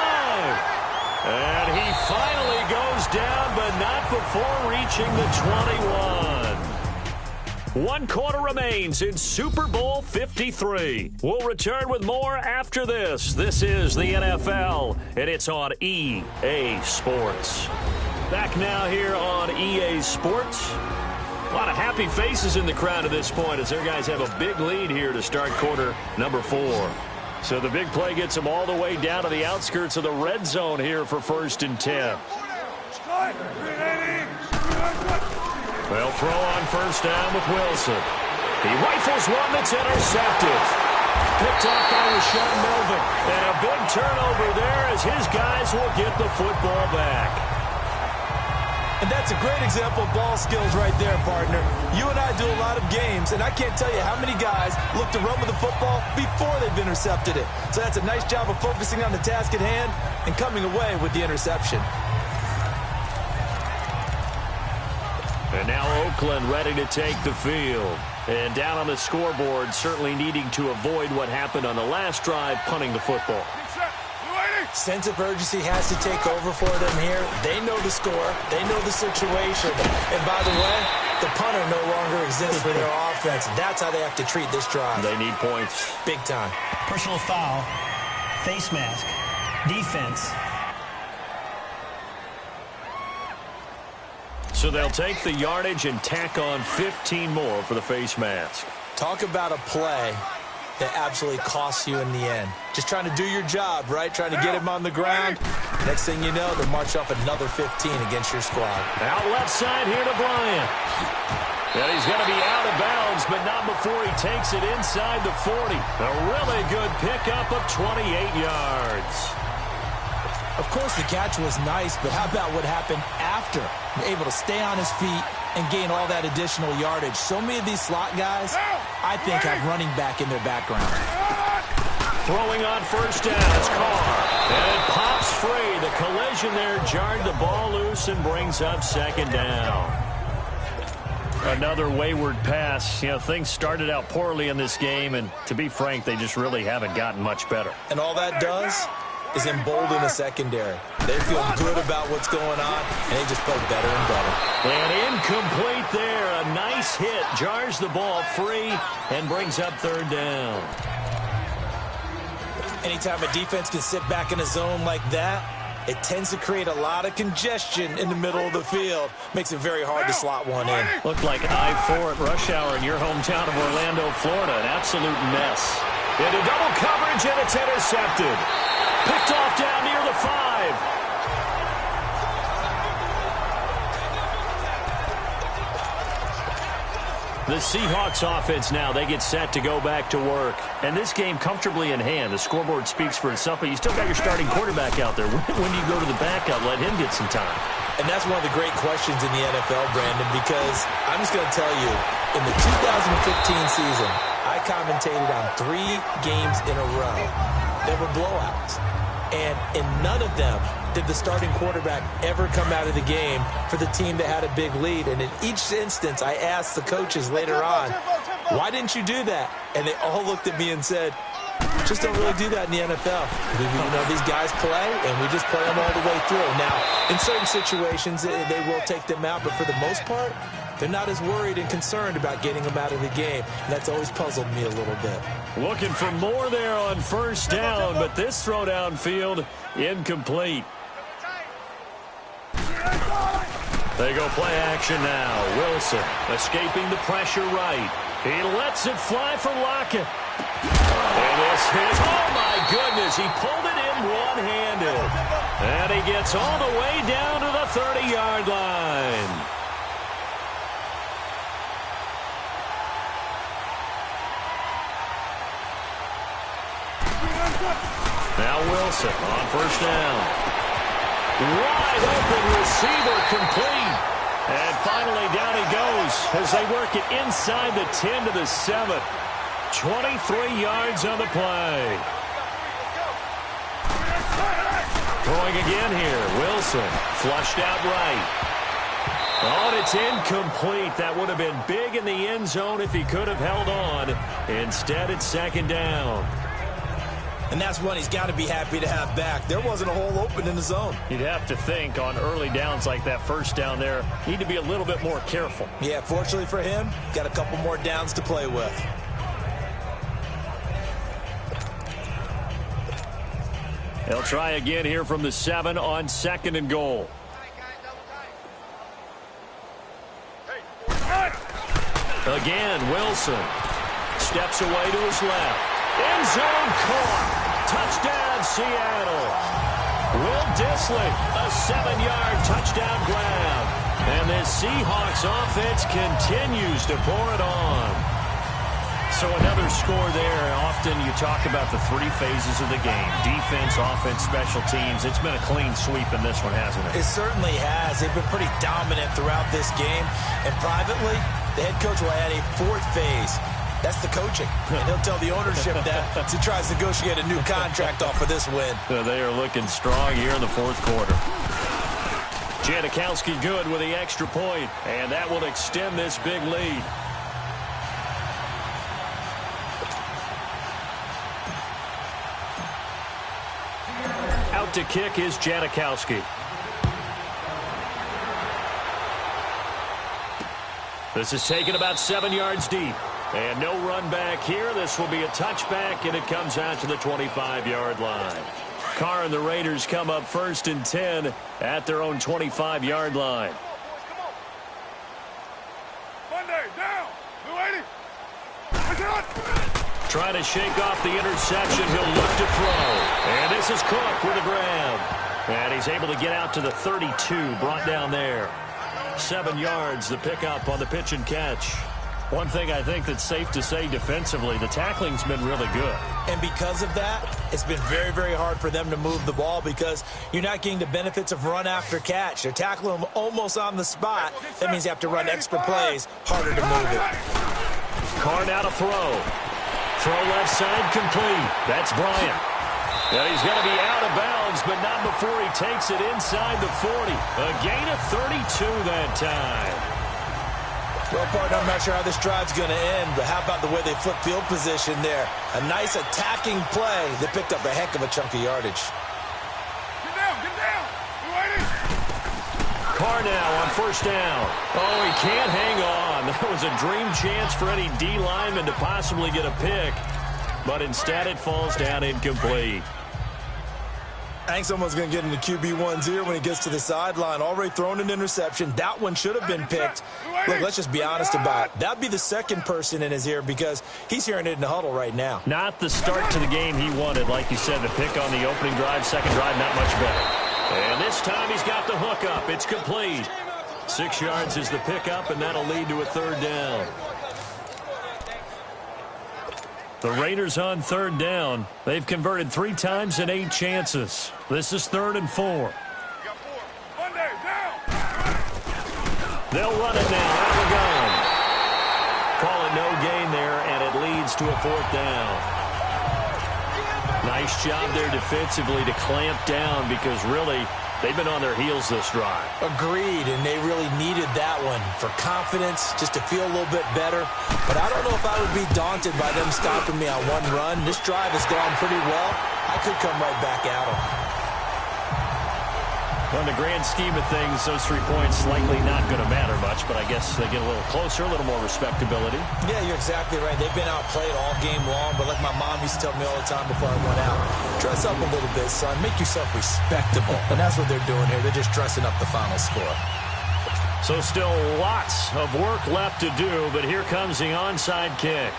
And he finally goes down, but not before reaching the 21. 1 quarter remains in Super Bowl 53. We'll return with more after this. This is the NFL, and it's on EA Sports. Back now here on EA Sports. A lot of happy faces in the crowd at this point as their guys have a big lead here to start quarter number 4. So the big play gets them all the way down to the outskirts of the red zone here for 1st and 10. They'll throw on 1st down with Wilson. He rifles one that's intercepted. Picked off by Rashawn Melvin. And a big turnover there as his guys will get the football back. And that's a great example of ball skills right there, partner. You and I do a lot of games, and I can't tell you how many guys look to run with the football before they've intercepted it. So that's a nice job of focusing on the task at hand and coming away with the interception. And now Oakland ready to take the field. And down on the scoreboard, certainly needing to avoid what happened on the last drive, punting the football. Sense of urgency has to take over for them here. They know the score. They know the situation. And by the way, the punter no longer exists for their offense. That's how they have to treat this drive. They need points. Big time. Personal foul, face mask, defense. So they'll take the yardage and tack on 15 more for the face mask. Talk about a play that absolutely costs you in the end. Just trying to do your job, right? Trying to get him on the ground. Next thing you know, they'll march off another 15 against your squad. Out left side here to Bryant. And he's going to be out of bounds, but not before he takes it inside the 40. A really good pickup of 28 yards. Of course, the catch was nice, but how about what happened after? Able to stay on his feet and gain all that additional yardage. So many of these slot guys, I think, have running back in their background. Throwing on 1st down, it's Carr. And it pops free. The collision there jarred the ball loose and brings up 2nd down. Another wayward pass. You know, things started out poorly in this game, and to be frank, they just really haven't gotten much better. And all that does is embolden the secondary. They feel good about what's going on, and they just play better and better. And incomplete there. A nice hit. Jars the ball free and brings up 3rd down. Anytime a defense can sit back in a zone like that, it tends to create a lot of congestion in the middle of the field. Makes it very hard to slot one in. Looked like I-4 at rush hour in your hometown of Orlando, Florida. An absolute mess. Into double coverage, and it's intercepted. Picked off down near the 5. The Seahawks offense now, they get set to go back to work. And this game comfortably in hand. The scoreboard speaks for itself, but you still got your starting quarterback out there. When do you go to the backup, let him get some time? And that's one of the great questions in the NFL, Brandon, because I'm just going to tell you, in the 2015 season, I commentated on 3 games in a row that were blowouts. And in none of them did the starting quarterback ever come out of the game for the team that had a big lead. And in each instance, I asked the coaches later on, why didn't you do that? And they all looked at me and said, just don't really do that in the NFL. You know, these guys play, and we just play them all the way through. Now, in certain situations, they will take them out, but for the most part, they're not as worried and concerned about getting them out of the game. And that's always puzzled me a little bit. Looking for more there on 1st down, but this throw downfield incomplete. They go play action now. Wilson escaping the pressure right. He lets it fly for Lockett. And this this is, oh my goodness, he pulled it in one-handed. And he gets all the way down to the 30-yard line. Now Wilson on first down. Wide open receiver complete. And finally down he goes as they work it inside the 10 to the 7. 23 yards on the play. Throwing again here. Wilson flushed out right. Oh, and it's incomplete. That would have been big in the end zone if he could have held on. Instead, it's second down. And that's one he's got to be happy to have back. There wasn't a hole open in the zone. You'd have to think on early downs like that first down there, need to be a little bit more careful. Yeah, fortunately for him, got a couple more downs to play with. They'll try again here from the 7 on second and goal. Again, Wilson steps away to his left. End zone caught. Touchdown, Seattle. Will Dissly, a 7-yard touchdown grab. And this Seahawks offense continues to pour it on. So another score there. Often you talk about the three phases of the game. Defense, offense, special teams. It's been a clean sweep in this one, hasn't it? It certainly has. They've been pretty dominant throughout this game. And privately, the head coach will add a fourth phase. That's the coaching. And he'll tell the ownership that as he tries to negotiate a new contract off of this win. They are looking strong here in the fourth quarter. Janikowski good with the extra point, and that will extend this big lead. Out to kick is Janikowski. This is taken about 7 yards deep. And no run back here. This will be a touchback, and it comes out to the 25-yard line. Carr and the Raiders come up first and 10 at their own 25-yard line. Monday, down. Blue 80. Trying to shake off the interception. He'll look to throw. And this is Cook with a grab. And he's able to get out to the 32, brought down there. 7 yards, the pickup on the pitch and catch. One thing I think that's safe to say defensively, the tackling's been really good. And because of that, it's been very, very hard for them to move the ball because you're not getting the benefits of run after catch. They're tackling them almost on the spot. That means you have to run extra plays, harder to move it. Carr now to throw. Throw left side complete. That's Bryant. And he's going to be out of bounds, but not before he takes it inside the 40. A gain of 32 that time. Well, partner, I'm not sure how this drive's going to end, but how about the way they flip field position there? A nice attacking play that picked up a heck of a chunk of yardage. Get down, get down. Blue 80. Carr now on first down. Oh, he can't hang on. That was a dream chance for any D lineman to possibly get a pick, but instead it falls down incomplete. I think someone's going to get into QB1's ear when he gets to the sideline. Already thrown an interception. That one should have been picked. Look, let's just be honest about it. That'd be the second person in his ear because he's hearing it in the huddle right now. Not the start to the game he wanted. Like you said, the pick on the opening drive, second drive, not much better. And this time he's got the hook up. It's complete. 6 yards is the pickup, and that'll lead to a third down. The Raiders on third down. They've converted 3 times in 8 chances. This is 3rd and 4. Monday, down. They'll run it now. Out we go. Call it no gain there, and it leads to a 4th down. Nice job there defensively to clamp down because really they've been on their heels this drive. Agreed, and they really needed that one for confidence, just to feel a little bit better. But I don't know if I would be daunted by them stopping me on one run. This drive has gone pretty well. I could come right back at them. On the grand scheme of things, those 3 points likely not going to matter much, but I guess they get a little closer, a little more respectability. Yeah, you're exactly right. They've been outplayed all game long, but like my mom used to tell me all the time before I went out, dress up a little bit, son. Make yourself respectable. And that's what they're doing here. They're just dressing up the final score. So still lots of work left to do, but here comes the onside kick.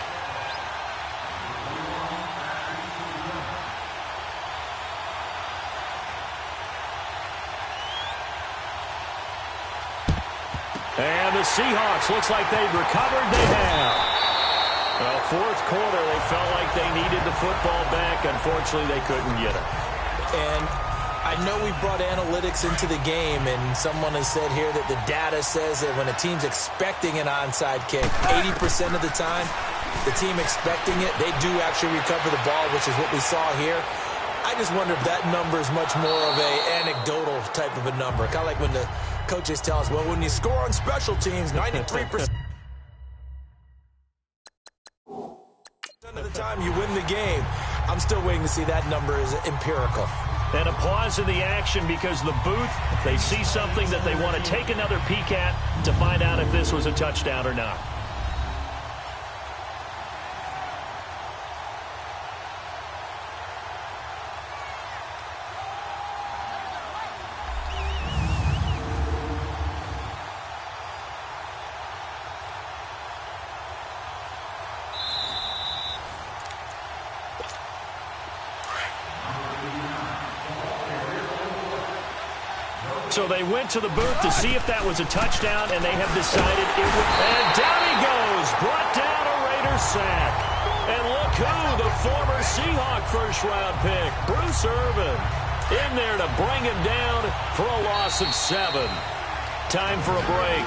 And the Seahawks, looks like they've recovered. They have. Well, fourth quarter, they felt like they needed the football back. Unfortunately, they couldn't get it. And I know we brought analytics into the game, and someone has said here that the data says that when a team's expecting an onside kick, 80% of the time, the team expecting it, they do actually recover the ball, which is what we saw here. I just wonder if that number is much more of a anecdotal type of a number. Kind of like when the coaches tell us, well, when you score on special teams, 93% of the time you win the game. I'm still waiting to see that number is empirical. And a pause in the action because the booth, they see something that they want to take another peek at to find out if this was a touchdown or not. So they went to the booth to see if that was a touchdown, and they have decided it would. And down he goes, brought down a Raiders sack. And look who, the former Seahawk first-round pick, Bruce Irvin, in there to bring him down for a loss of 7. Time for a break.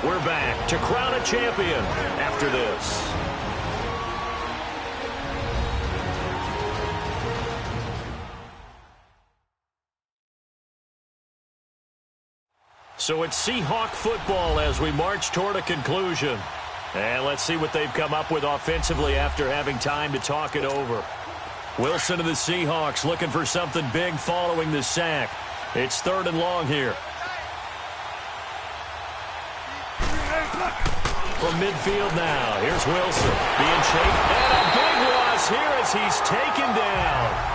We're back to crown a champion after this. So it's Seahawk football as we march toward a conclusion. And let's see what they've come up with offensively after having time to talk it over. Wilson of the Seahawks looking for something big following the sack. It's 3rd and long here. From midfield now, here's Wilson being chased. And a big loss here as he's taken down.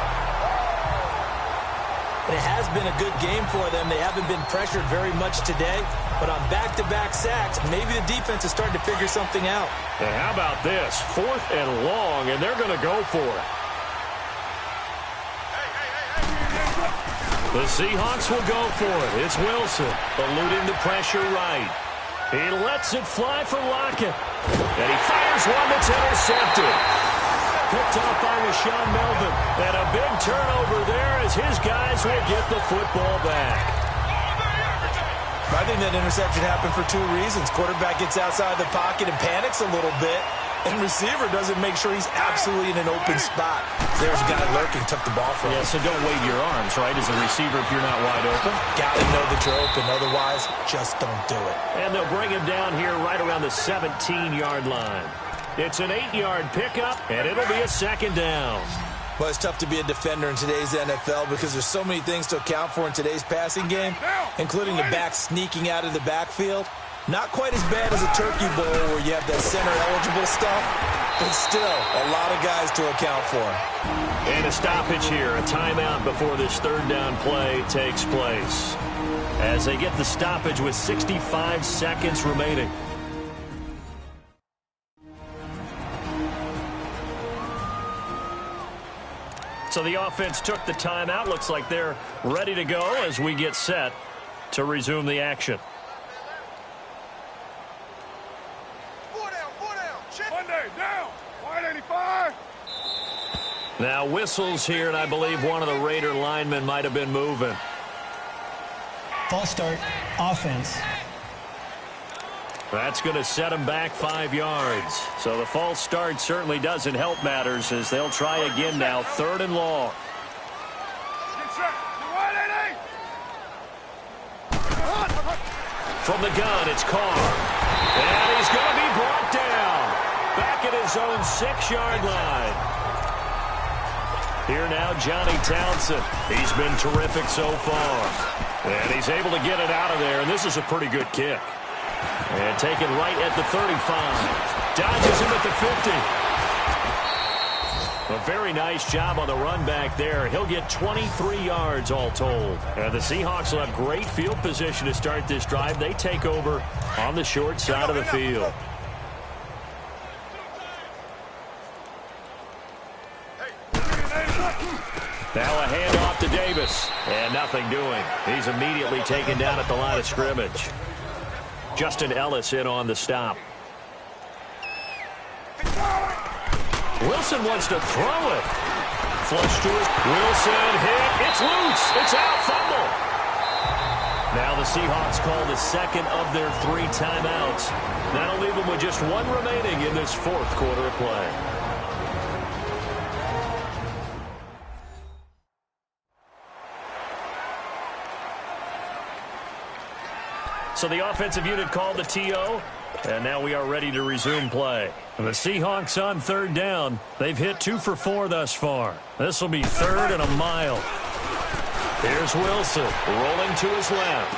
It has been a good game for them. They haven't been pressured very much today, but on back-to-back sacks, maybe the defense is starting to figure something out. And how about this? 4th and long, and they're going to go for it. The Seahawks will go for it. It's Wilson, eluding the pressure right. He lets it fly for Lockett. And he fires one that's intercepted. Picked off by Rashawn Melvin. And a big turnover there as his guys will get the football back. I think that interception happened for 2 reasons. Quarterback gets outside the pocket and panics a little bit. And receiver doesn't make sure he's absolutely in an open spot. There's a guy lurking, took the ball from him. Yeah, so don't wave your arms, right, as a receiver if you're not wide open. Got to know that you're open. Otherwise, just don't do it. And they'll bring him down here right around the 17-yard line. It's an 8-yard pickup, and it'll be a 2nd down. Well, it's tough to be a defender in today's NFL because there's so many things to account for in today's passing game, including the back sneaking out of the backfield. Not quite as bad as a turkey bowl where you have that center-eligible stuff, but still a lot of guys to account for. And a stoppage here, a timeout before this 3rd down play takes place. As they get the stoppage with 65 seconds remaining. So the offense took the timeout. Looks like they're ready to go as we get set to resume the action. Monday, down. Wide 85. Now whistles here, and I believe one of the Raider linemen might have been moving. False start, offense. That's going to set them back 5 yards. So the false start certainly doesn't help matters as they'll try again now, 3rd and long. Get set. Wide 80. From the gun, it's Carr. And he's going to be brought down. Back at his own 6-yard line. Here now, Johnny Townsend. He's been terrific so far. And he's able to get it out of there, and this is a pretty good kick. And taken right at the 35. Dodges him at the 50. A very nice job on the run back there. He'll get 23 yards all told. And the Seahawks will have great field position to start this drive. They take over on the short side of the field. Now a handoff to Davis. And nothing doing. He's immediately taken down at the line of scrimmage. Justin Ellis in on the stop. Wilson wants to throw it. Flush to his. Wilson hit. It's loose. It's out. Fumble. Now the Seahawks call the second of their 3 timeouts. That'll leave them with just 1 remaining in this 4th quarter of play. So the offensive unit called the TO, and now we are ready to resume play. And the Seahawks on 3rd down. They've hit 2 for 4 thus far. This will be 3rd and a mile. Here's Wilson rolling to his left.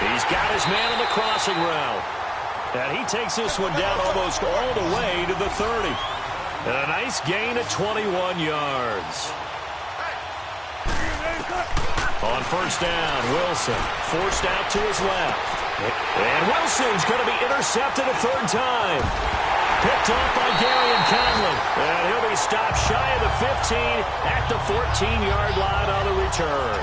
He's got his man on the crossing route. And he takes this one down almost all the way to the 30. And a nice gain of 21 yards. On 1st down, Wilson forced out to his left. And Wilson's going to be intercepted a 3rd time. Picked off by Gary Conley. And he'll be stopped shy of the 15 at the 14-yard line on the return.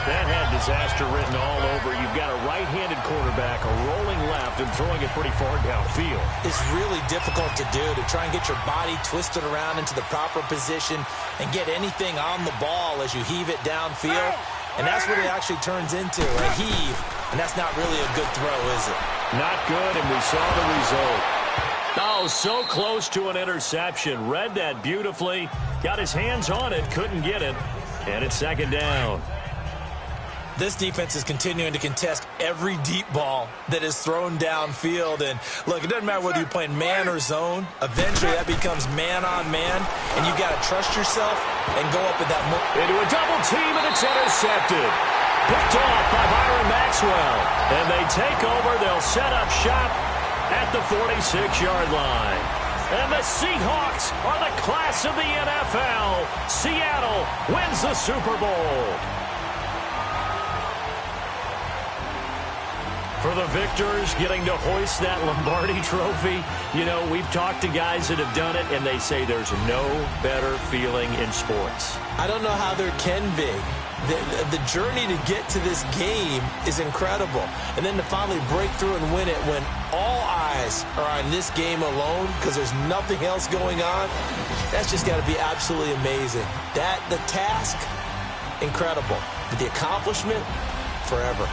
That had disaster written all over. You've got a right-handed quarterback, a rolling left, and throwing it pretty far downfield. It's really difficult to do, to try and get your body twisted around into the proper position and get anything on the ball as you heave it downfield. And that's what it actually turns into, a heave. And that's not really a good throw, is it? Not good, and we saw the result. Oh, so close to an interception. Read that beautifully. Got his hands on it, couldn't get it. And it's 2nd down. This defense is continuing to contest every deep ball that is thrown downfield. And, look, it doesn't matter whether you're playing man or zone. Eventually, that becomes man-on-man, and you got to trust yourself and go up with that. Into a double team, and it's intercepted. Picked off by Byron Maxwell. And they take over. They'll set up shop at the 46-yard line. And the Seahawks are the class of the NFL. Seattle wins the Super Bowl. For the victors, getting to hoist that Lombardi trophy, you know, we've talked to guys that have done it, and they say there's no better feeling in sports. I don't know how there can be. The journey to get to this game is incredible. And then to finally break through and win it when all eyes are on this game alone because there's nothing else going on, that's just got to be absolutely amazing. The task, incredible. But the accomplishment, forever.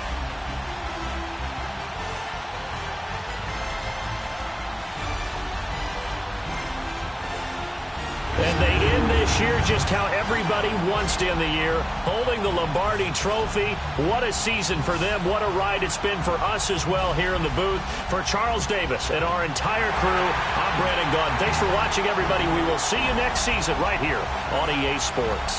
And they end this year just how everybody wants to end the year, holding the Lombardi trophy. What a season for them. What a ride it's been for us as well here in the booth. For Charles Davis and our entire crew, I'm Brandon Gaudin. Thanks for watching, everybody. We will see you next season right here on EA Sports.